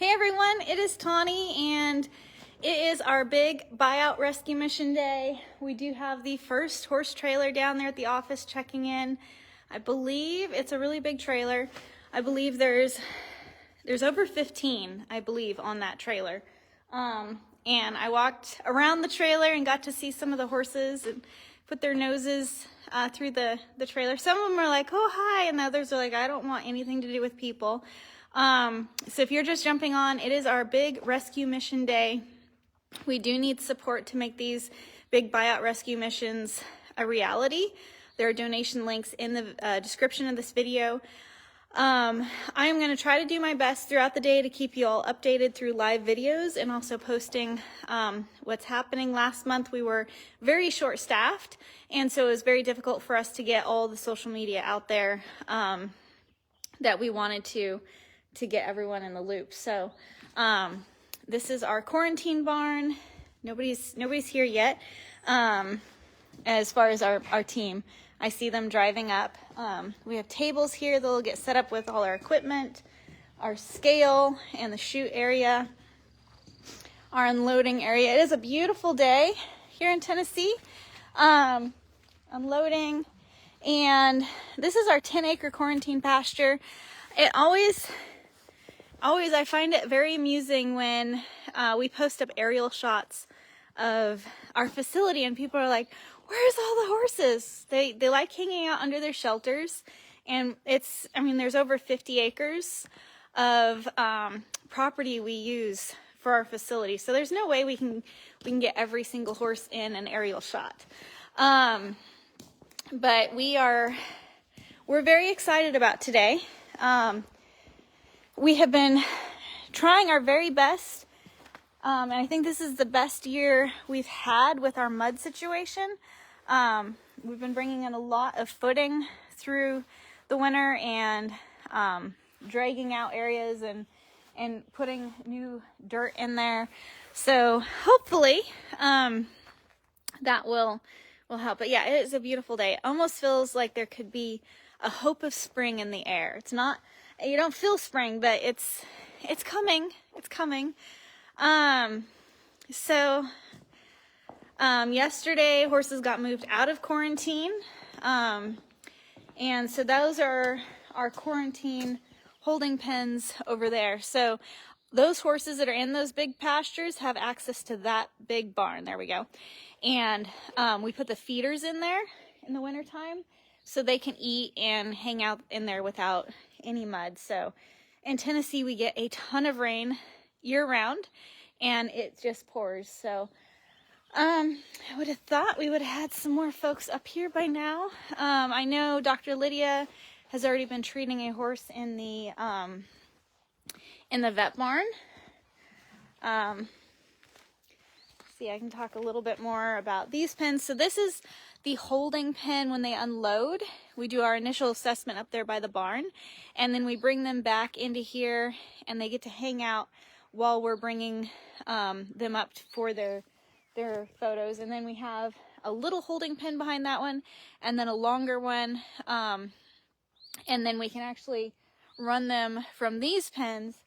Hey everyone, it is Tawny and it is our big buyout rescue mission day. We do have the first horse trailer down there at the office checking in. I believe it's a really big trailer. I believe there's over 15, I believe, on that trailer. And I walked around the trailer and got to see some of the horses and put their noses through the trailer. Some of them are like, oh, hi, and the others are like, I don't want anything to do with people. So if you're just jumping on, it is our big rescue mission day. We do need support to make these big buyout rescue missions a reality. There are donation links in the description of this video. I am going to try to do my best throughout the day to keep you all updated through live videos and also posting what's happening. Last month we were very short-staffed, and so it was very difficult for us to get all the social media out there that we wanted to get everyone in the loop. So this is our quarantine barn. Nobody's here yet as far as our team. I see them driving up. We have tables here that'll get set up with all our equipment, our scale and the chute area, our unloading area. It is a beautiful day here in Tennessee. Unloading, and this is our 10-acre quarantine pasture. It always I find it very amusing when we post up aerial shots of our facility and people are like, where's all the horses? They like hanging out under their shelters, and there's over 50 acres of property we use for our facility. So there's no way we can get every single horse in an aerial shot. But we're very excited about today. We have been trying our very best, and I think this is the best year we've had with our mud situation. We've been bringing in a lot of footing through the winter and dragging out areas and putting new dirt in there. So hopefully that will help. But yeah, it is a beautiful day. It almost feels like there could be a hope of spring in the air. It's not, you don't feel spring, but it's coming. It's coming. Yesterday horses got moved out of quarantine. And so those are our quarantine holding pens over there. So those horses that are in those big pastures have access to that big barn. There we go. And we put the feeders in there in the wintertime so they can eat and hang out in there without any mud. So in Tennessee, we get a ton of rain year round and it just pours. So I would have thought we would have had some more folks up here by now. I know Dr. Lydia has already been treating a horse in the vet barn. See, I can talk a little bit more about these pens. So this is the holding pen when they unload. We do our initial assessment up there by the barn, and then we bring them back into here, and they get to hang out while we're bringing them up for their photos. And then we have a little holding pen behind that one, and then a longer one, and then we can actually run them from these pens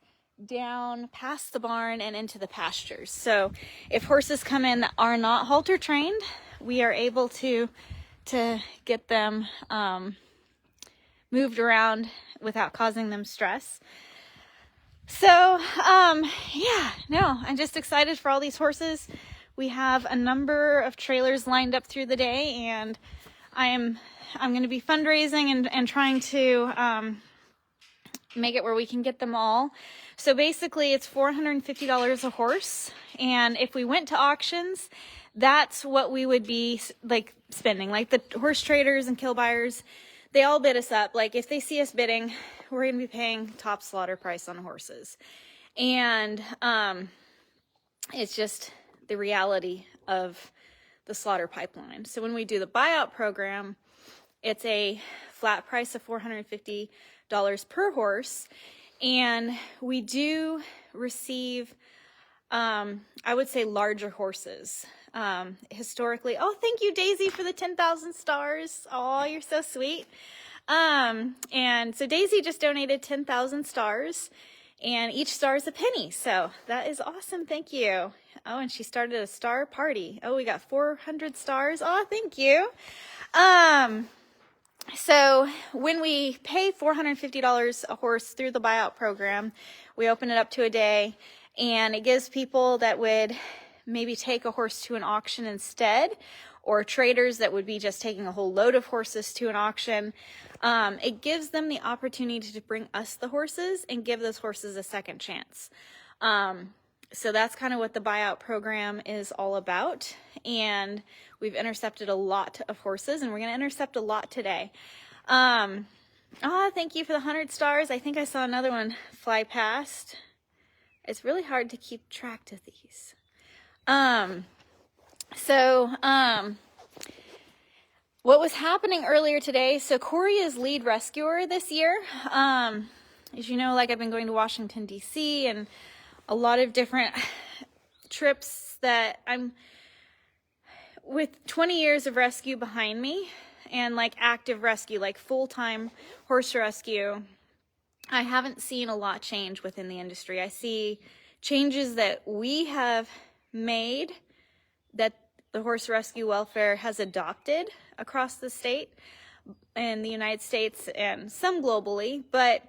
down past the barn and into the pastures. So if horses come in that are not halter trained, we are able to get them moved around without causing them stress. So yeah, no, I'm just excited for all these horses. We have a number of trailers lined up through the day, and I'm going to be fundraising and trying to make it where we can get them all. So basically it's $450 a horse, and if we went to auctions, that's what we would be like spending. Like the horse traders and kill buyers, they all bid us up. Like if they see us bidding, we're going to be paying top slaughter price on horses. And it's just the reality of the slaughter pipeline. So when we do the buyout program, it's a flat price of $450 per horse, and we do receive I would say larger horses. Historically, oh, thank you, Daisy, for the 10,000 stars. Oh, you're so sweet. And so Daisy just donated 10,000 stars, And each star is a penny. So that is awesome. Thank you. Oh, and she started a star party. Oh, we got 400 stars. Oh, thank you. So when we pay $450 a horse through the buyout program, we open it up to a day, and it gives people that would maybe take a horse to an auction instead, or traders that would be just taking a whole load of horses to an auction. It gives them the opportunity to bring us the horses and give those horses a second chance. So that's kind of what the buyout program is all about. And we've intercepted a lot of horses, and we're going to intercept a lot today. Thank you for the 100 stars. I think I saw another one fly past. It's really hard to keep track of these. What was happening earlier today, so Corey is lead rescuer this year. As you know, like, I've been going to Washington, D.C., and a lot of different trips that I'm with 20 years of rescue behind me, and like active rescue, like full-time horse rescue. I haven't seen a lot change within the industry. I see changes that we have made that the horse rescue welfare has adopted across the state in the United States and some globally, but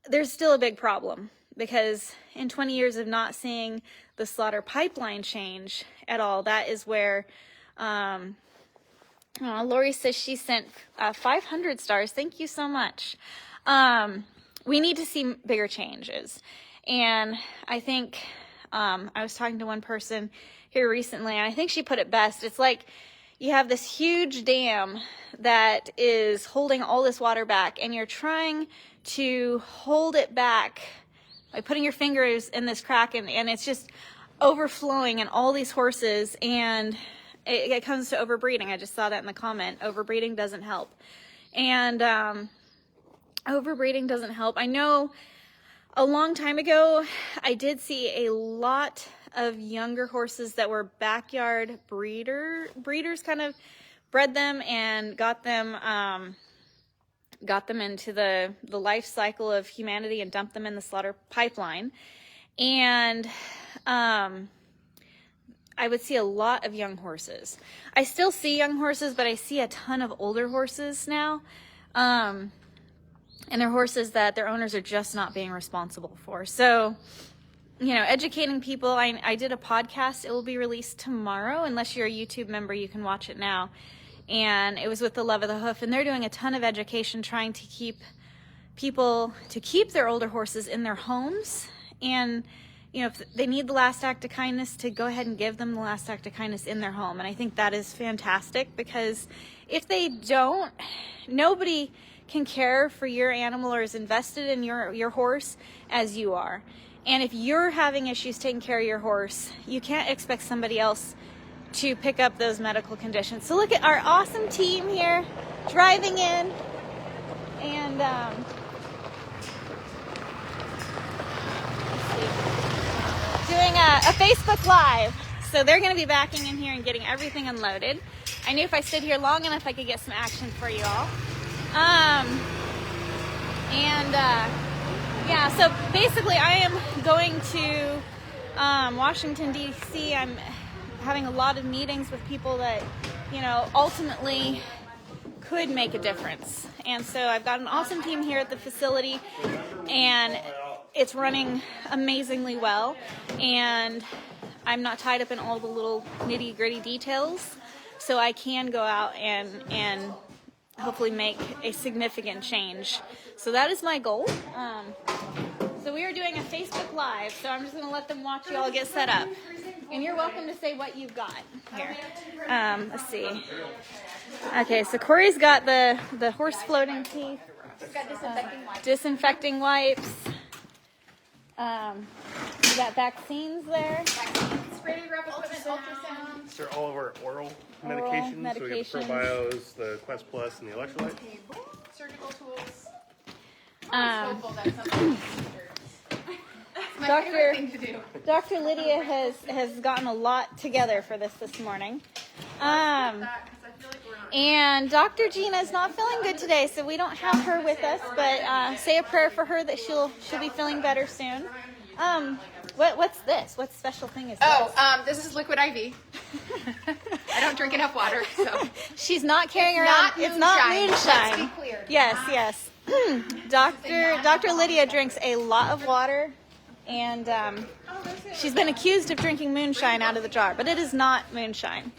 there's still a big problem, because in 20 years of not seeing the slaughter pipeline change at all, that is where, Lori says she sent 500 stars. Thank you so much. We need to see bigger changes. And I think, I was talking to one person here recently, and I think she put it best. It's like you have this huge dam that is holding all this water back, and you're trying to hold it back by putting your fingers in this crack, and it's just overflowing, and all these horses, and it comes to overbreeding. I just saw that in the comment. Overbreeding doesn't help. And overbreeding doesn't help. I know a long time ago, I did see a lot of younger horses that were backyard breeders kind of bred them and got them into the life cycle of humanity and dumped them in the slaughter pipeline. And I would see a lot of young horses. I still see young horses, but I see a ton of older horses now. And they're horses that their owners are just not being responsible for. So, educating people. I did a podcast. It will be released tomorrow. Unless you're a YouTube member, you can watch it now. And it was with the Love of the Hoof, and they're doing a ton of education trying to keep people to keep their older horses in their homes. And, if they need the last act of kindness, to go ahead and give them the last act of kindness in their home. And I think that is fantastic, because if they don't, nobody can care for your animal or is invested in your horse as you are. And if you're having issues taking care of your horse, you can't expect somebody else to pick up those medical conditions. So look at our awesome team here driving in, and doing a Facebook Live. So they're going to be backing in here and getting everything unloaded. I knew if I stood here long enough, I could get some action for you all. Yeah, so basically I am going to Washington, D.C. I'm having a lot of meetings with people that, ultimately could make a difference. And so I've got an awesome team here at the facility, and it's running amazingly well. And I'm not tied up in all the little nitty-gritty details, so I can go out and hopefully make a significant change. So that is my goal. So we are doing a Facebook Live, so I'm just going to let them watch you all get set up. And you're welcome to say what you've got here. Let's see. Okay, so Corey's got the horse floating teeth. Got disinfecting wipes. We got vaccines there. Spray grab equipment, ultrasound. These are all of our oral medications. So we have the ProBios, the Quest Plus, and the electrolytes. Surgical tools. Dr. Lydia has gotten a lot together for this morning. And Dr. Gina is not feeling good today, so we don't have her with us, but say a prayer for her that she'll be feeling better soon. What's this? What special thing is this? Oh, this is liquid IV. I don't drink enough water, so. She's not carrying around. It's not moonshine. Let's be clear. Yes. Dr. Lydia drinks a lot of water, and she's been accused of drinking moonshine out of the jar, but it is not moonshine.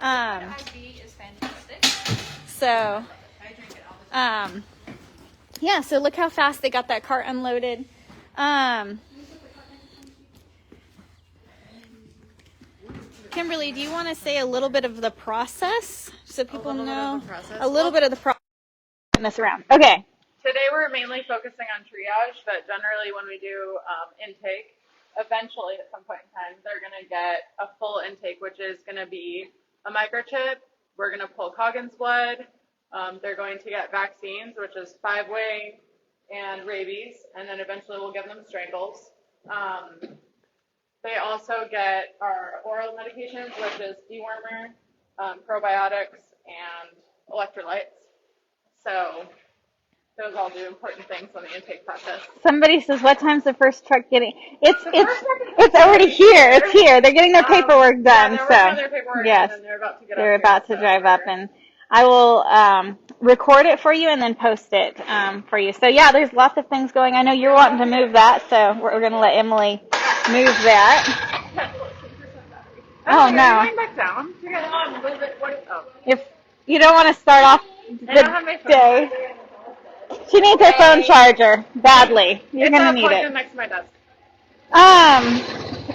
IV is fantastic. So, yeah, so look how fast they got that cart unloaded. Kimberly, do you want to say a little bit of the process so people know? A little bit of the process. Turn this around. Okay. Today we're mainly focusing on triage, but generally when we do intake, eventually at some point in time, they're going to get a full intake, which is going to be a microchip. We're going to pull Coggins blood. They're going to get vaccines, which is 5-way and rabies, and then eventually we'll give them strangles. They also get our oral medications, which is dewormer, probiotics, and electrolytes. So those all do important things on the intake process. Somebody says, "What time's the first truck getting?" It's already here. It's here. They're getting their paperwork done. Yeah, they're working on their paperwork, yes, and then they're about to get they're up about here, to drive up, and I will record it for you and then post it for you. So yeah, there's lots of things going. I know you're wanting to move that, so we're going to let Emily move that. Oh no! Are you going back down? If you don't want to start off the day. She needs her phone charger badly. You're going to need it. Next to my desk.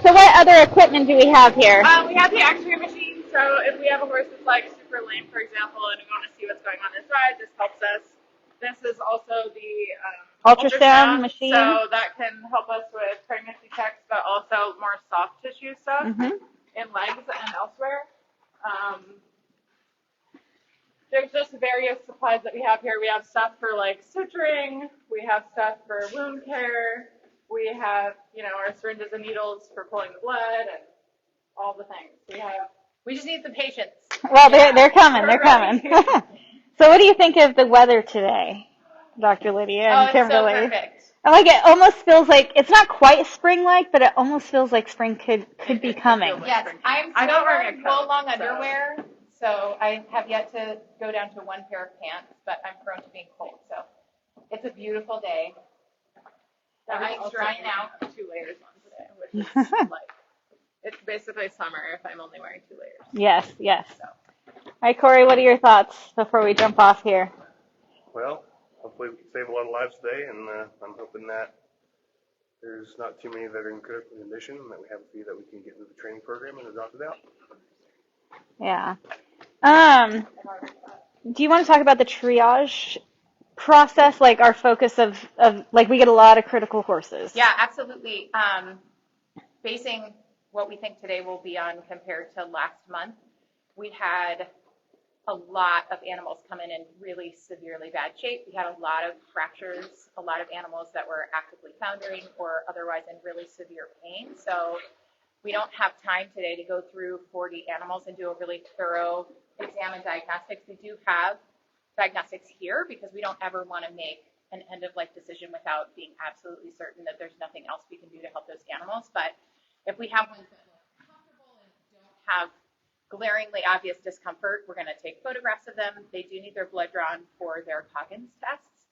So what other equipment do we have here? We have the X-ray machine. So if we have a horse that's like super lame, for example, and we want to see what's going on inside, this helps us. This is also the ultrasound machine. So that can help us with pregnancy checks, but also more soft tissue stuff in legs and elsewhere. There's just various supplies that we have here. We have stuff for like suturing. We have stuff for wound care. We have, our syringes and needles for pulling the blood and all the things. We just need some patience. Well, they're coming. They're coming. So what do you think of the weather today, Dr. Lydia and Kimberly? Oh, it's so perfect. Like it almost feels like it's not quite spring-like, but it almost feels like spring could be coming. Yes, I'm still wearing full long underwear. So I have yet to go down to one pair of pants, but I'm prone to being cold. So it's a beautiful day. The ice dry now. 2 layers on today, which is like, it's basically summer if I'm only wearing 2 layers. Yes. So. All right, Corey, what are your thoughts before we jump off here? Well, hopefully we can save a lot of lives today, and I'm hoping that there's not too many that are in critical condition, and that we have a few that we can get into the training program and adopted out. Yeah. Do you want to talk about the triage process, like our focus of like we get a lot of critical horses? Yeah, absolutely. Basing what we think today will be on compared to last month, we had a lot of animals come in really severely bad shape. We had a lot of fractures, a lot of animals that were actively foundering or otherwise in really severe pain. So we don't have time today to go through 40 animals and do a really thorough exam and diagnostics. We do have diagnostics here because we don't ever want to make an end-of-life decision without being absolutely certain that there's nothing else we can do to help those animals. But if we have ones that look comfortable and don't have glaringly obvious discomfort, we're going to take photographs of them. They do need their blood drawn for their Coggins tests.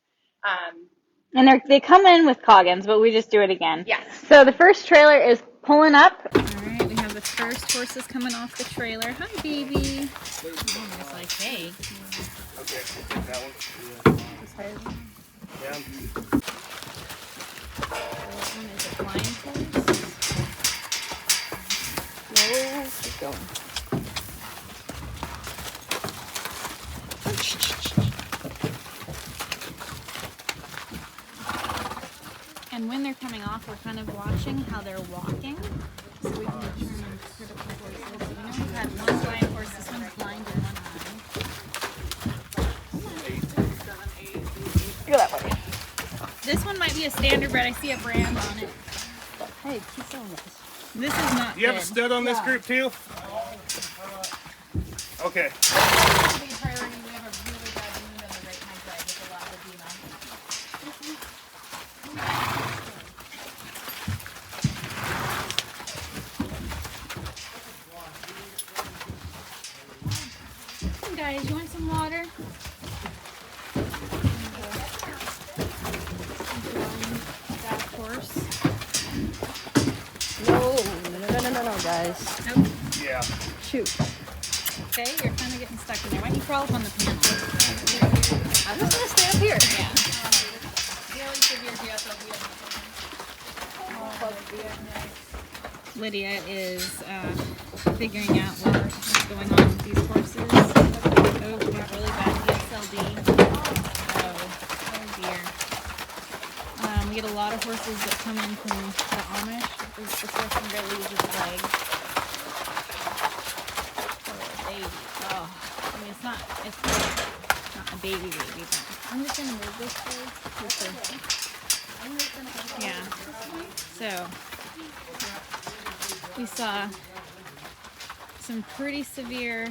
And they come in with Coggins, but we just do it again. Yes. So the first trailer is pulling up. All right, we have the first horses coming off the trailer. Hi, baby. It's like, hey. Okay, that one. Yeah. That one is a blind horse. Whoa, keep going. And when they're coming off, we're kind of watching how they're walking, so we can determine critical horses. So we know we've had one blind horse. This one's blind in one eye. Go that way. This one might be a standard bred. I see a brand on it. Hey, keep going with this. This is not You have a good. stud on this group too? Okay. Big priority. We have a really bad wound on the right hind leg with a lot of edema. Hey guys, you want some water? That horse. No, guys. Nope. Yeah. Shoot. Okay, you're kind of getting stuck in there. Why don't you crawl up on the panel? I'm just gonna stay up here. Yeah. Really severe DSLD. Lydia is figuring out what's going on with these horses. Oh, we have really bad DSLD. Oh dear. We get a lot of horses that come in from the Amish. This horse can barely use his leg. Poor baby. Oh, I mean it's not a baby, but I'm just gonna move this way. Yeah. So we saw some pretty severe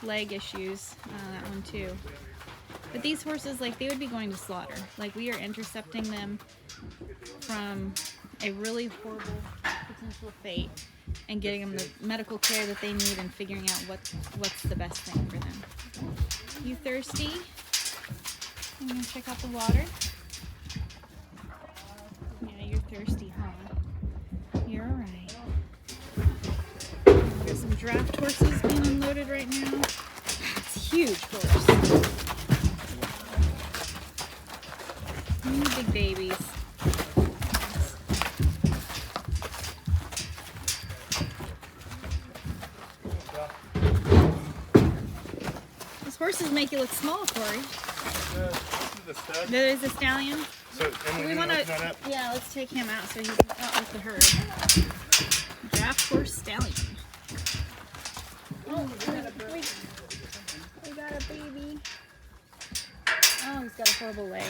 leg issues, that one too. But these horses, like, they would be going to slaughter. Like, we are intercepting them from a really horrible potential fate and getting them the medical care that they need and figuring out what's the best thing for them. You thirsty? I'm gonna check out the water. Yeah, you're thirsty, huh? You're alright. There's some draft horses being unloaded right now. It's a huge horse. Big babies. Those horses make you look small, Corey. This is the stud. There is a stallion. So, Emily, you wanna open that up? Yeah, let's take him out so he's out with the herd. Draft horse stallion. Oh, we got a baby. Oh, he's got a horrible leg.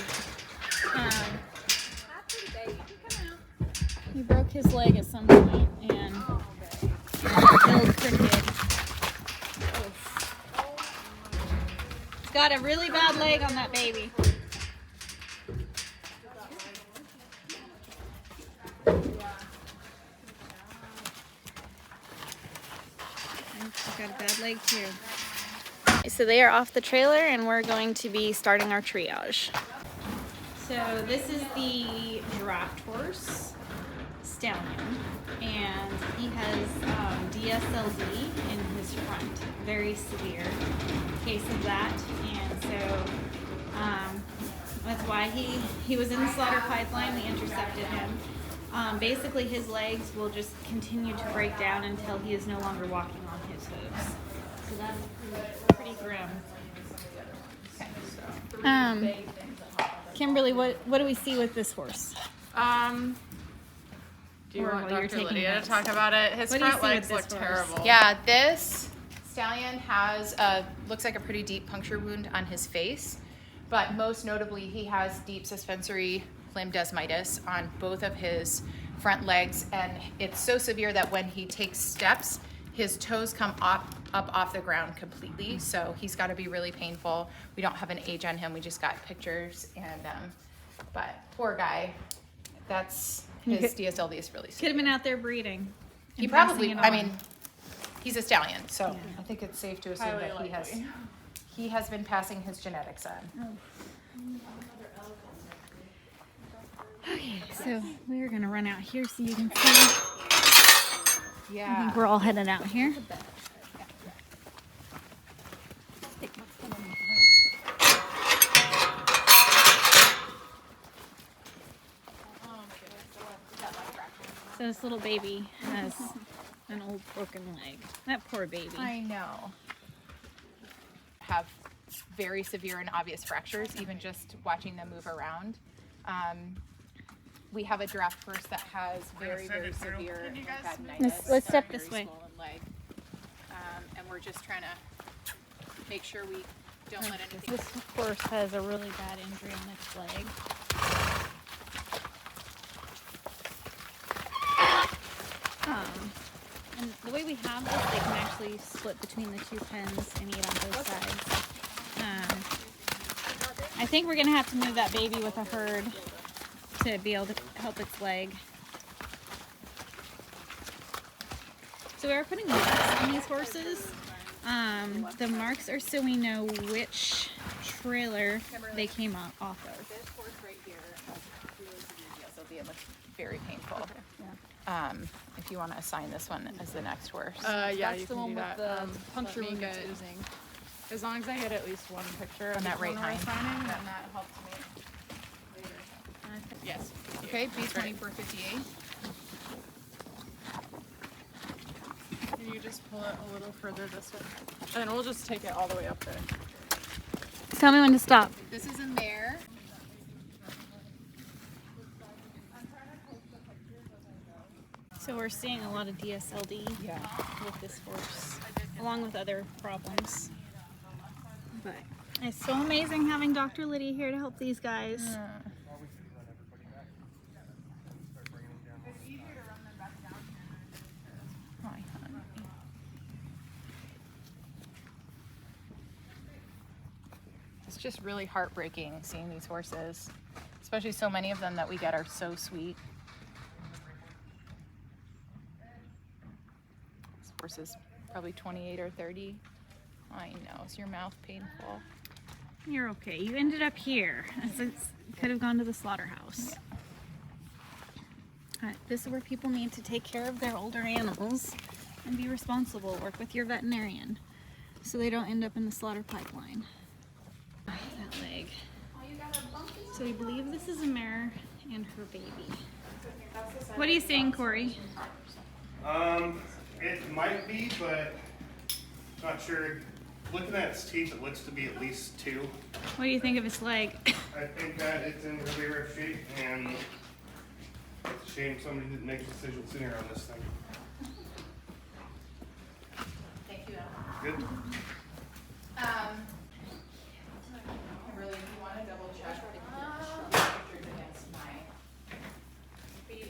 He broke his leg at some point and killed Cricket. He's got a really bad leg on that baby. He's got a bad leg too. So they are off the trailer and we're going to be starting our triage. So this is the draft horse stallion, and he has DSLD in his front, very severe case of that, and so that's why he was in the slaughter pipeline. We intercepted him. Basically, his legs will just continue to break down until he is no longer walking on his hooves. So that's pretty grim. Kimberly, what do we see with this horse? Do you Or want while you're Dr. taking Lydia notes. to talk about it? His What do you front see legs with look this horse? terrible. Yeah, this stallion has looks like a pretty deep puncture wound on his face, but most notably he has deep suspensory limb desmitis on both of his front legs, and it's so severe that when he takes steps, his toes come up off the ground completely, so he's got to be really painful. We don't have an age on him, we just got pictures, and but poor guy, that's his DSLD is really Could severe. have been out there breeding. He and probably, passing it I on. mean, he's a stallion, so Yeah. I think it's safe to assume Highly that likely. he has been passing his genetics on. Okay, so we're gonna run out here so you can see. I Yeah. think we're all headed out here. So this little baby has an old broken leg. That poor baby. I know. Have very severe and obvious fractures, even just watching them move around. We have a draft horse that has very, very severe tendinitis. Let's step a this very way. swollen leg. And we're just trying to make sure we don't let anything. This horse has a really bad injury on its leg. And the way we have this, they can actually split between the two pens and eat on both sides. I think we're gonna have to move that baby with a herd to be able to help its leg. So we are putting marks on these horses. The marks are so we know which trailer they came off of. This horse right here will be very painful. If you want to assign this one as the next horse. Yeah, That's you the can one do with that. the puncture let me wound that's get- oozing. As long as I get at least one picture On of that each right one we're hind. assigning, Yeah. then that helps me later. Yes. Okay, That's right. B2458. Can you just pull it a little further this way? And then we'll just take it all the way up there. Tell me when to stop. This is a mare. So we're seeing a lot of DSLD with this horse, along with other problems. But it's so amazing having Dr. Lydia here to help these guys. It's just really heartbreaking seeing these horses, especially so many of them that we get are so sweet. This horse is probably 28 or 30. I know, is your mouth painful? You're okay. You ended up here. It could have gone to the slaughterhouse. This is where people need to take care of their older animals and be responsible. Work with your veterinarian so they don't end up in the slaughter pipeline. That leg. So we believe this is a mare and her baby. What are you saying, Corey? It might be, but not sure. Looking at its teeth, it looks to be at least 2. What do you think of its leg? I think that it's in really rough shape, and it's a shame somebody didn't make a decision sooner on this thing. Thank you. Good. Really, if you want to double check the pictures against mine.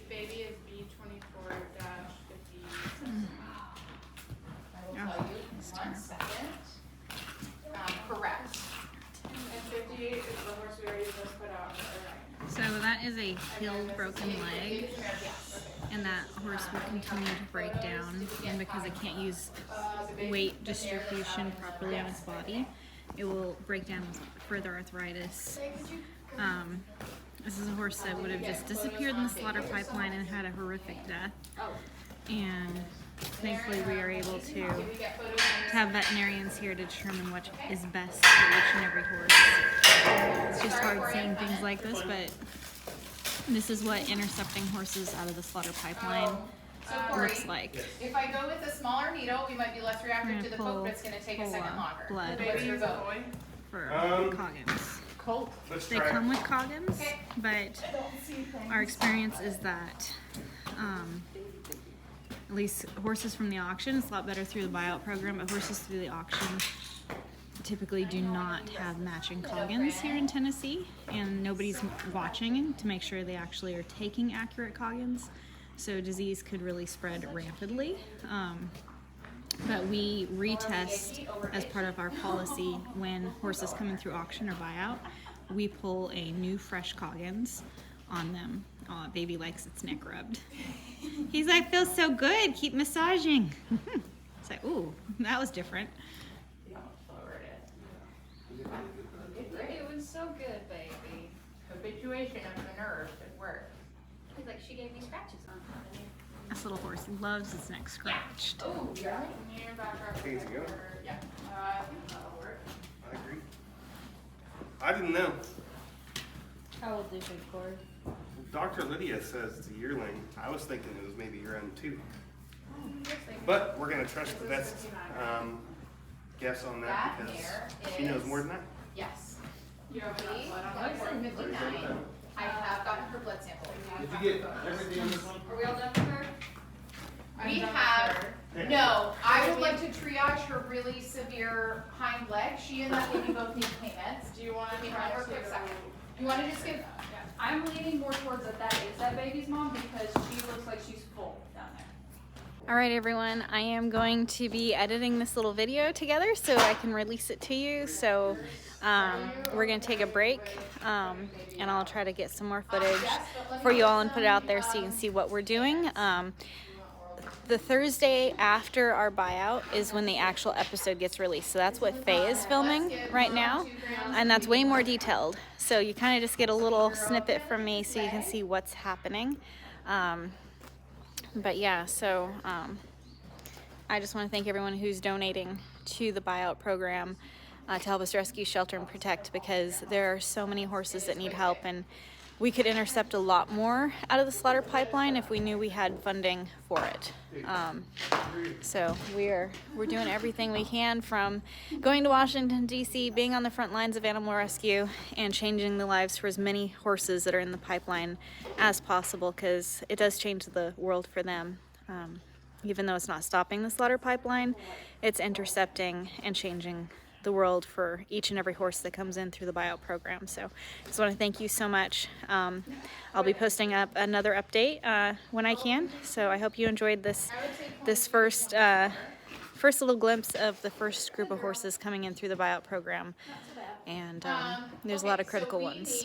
Baby is B24-50. I will tell you in 1 second. Correct. And 58 is the horse we already just put out. So that is a healed broken leg, and that horse will continue to break down, and because it can't use weight distribution properly on its body, it will break down with further arthritis. This is a horse that would have just disappeared in the slaughter pipeline and had a horrific death, and thankfully we are able to have veterinarians here to determine what is best for each and every horse. It's just hard seeing things like this, but this is what intercepting horses out of the slaughter pipeline looks like. If I go with a smaller needle, we might be less We're reactive gonna to the poke, but it's gonna take a pull, second longer. blood What's your vote? for Coggins. Colt. Let's They try come it. with Coggins, but our experience is that at least horses from the auction, it's a lot better through the buyout program, but horses through the auction typically do not have matching Coggins here in Tennessee, and nobody's watching to make sure they actually are taking accurate Coggins, so disease could really spread rapidly. But we retest as part of our policy when horses come in through auction or buyout. We pull a new fresh Coggins on them. Oh, baby likes its neck rubbed. He's like, feels so good, keep massaging. It's like, ooh, that was different. It was so good, baby. Habituation of the nerves at work. He's like, she gave me scratches on her. This little horse loves its neck scratched. Oh, yeah. Near back up. Easy go. Yeah. I think that'll work. I agree. I didn't know. How old is your cord? Dr. Lydia says it's a yearling. I was thinking it was maybe your own too. But we're gonna trust the vet's guess on that because she knows more than that. Yes. You have enough See? blood on that cord? 59. I have gotten her blood sample. Did you get everything on this one? Are we all done with her? We have, no, I would like to triage her really severe hind leg. She and that baby both need payments. Do you want to Give me try one more to? quick second. You want to just give, I'm leaning more towards that is that baby's mom because she looks like she's full down there. All right, everyone, I am going to be editing this little video together so I can release it to you. So we're going to take a break and I'll try to get some more footage for you all and put it out there so you can see what we're doing. The Thursday after our buyout is when the actual episode gets released. So that's what Faye is filming right now, and that's way more detailed. So you kind of just get a little snippet from me so you can see what's happening. But yeah, so I just want to thank everyone who's donating to the buyout program to help us rescue, shelter, and protect, because there are so many horses that need help, and we could intercept a lot more out of the slaughter pipeline if we knew we had funding for it. So we're doing everything we can, from going to Washington, D.C., being on the front lines of animal rescue, and changing the lives for as many horses that are in the pipeline as possible, because it does change the world for them. Even though it's not stopping the slaughter pipeline, it's intercepting and changing the world for each and every horse that comes in through the buyout program. So I just want to thank you so much. I'll be posting up another update when I can. So I hope you enjoyed this first little glimpse of the first group of horses coming in through the buyout program. And there's a lot of critical ones.